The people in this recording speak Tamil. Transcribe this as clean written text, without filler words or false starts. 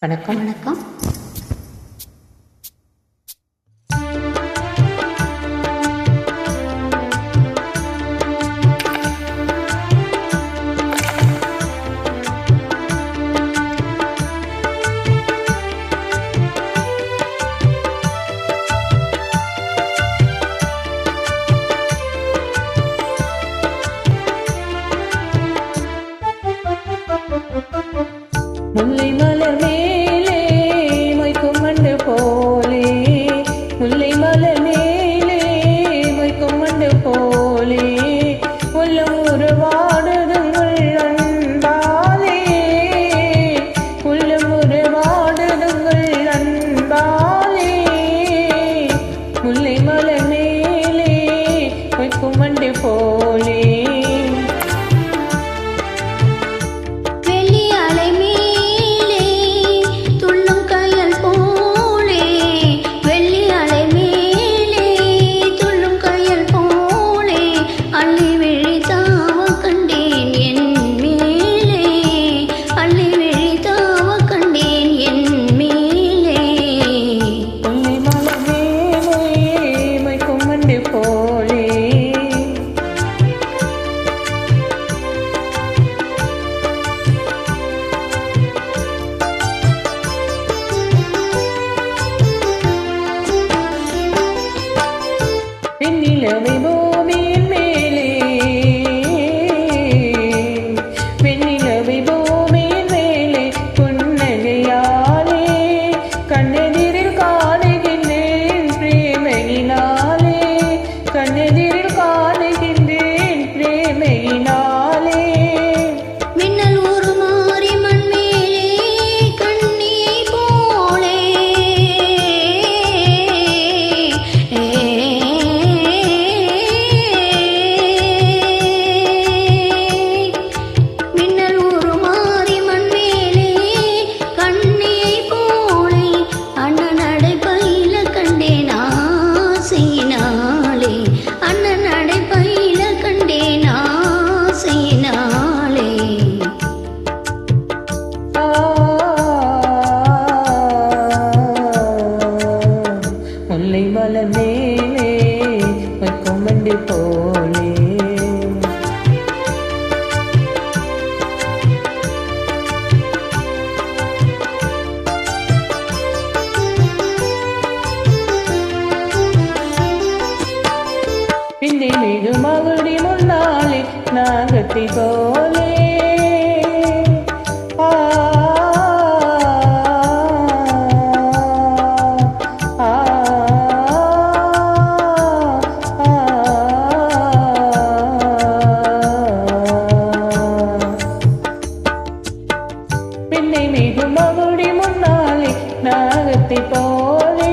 வணக்கம் வணக்கம். முல்லை மலர் மேலே மொய்க்கும் மண்டு போலே, முல்லை மலர் மேலே மொய்க்கும் மண்டு போலே, உள்ளம் உருவாடுதுங்கள் அன்பாலே, உள்ளம் உருவாடுதுங்கள் அன்பாலே, முல்லை மலர் மேலே மொய்க்கும் மண்டு போலே. வெண்ணிலவை பூமியின் மேலே, வெண்ணிலவை பூமியின் மேலே புன்னகையாலே கண்ணெதிரில் காணுகின்றேன் பிரேமையினாலே, கண்ணெதிரில் காணுகின்றேன் பிரேமையினாலே. மின்னல் ஒரு மாறி மண் மேலே கண்ணியை போலே, முல்லை மலர் மேலே மொய்க்கும் மண்டு போலே. பின்னே மிகு மகுடி முன்னாலே நாகத்தை போலே, பின்னை மிகு மகுடி முன்னாலே நாகத்தை போலே.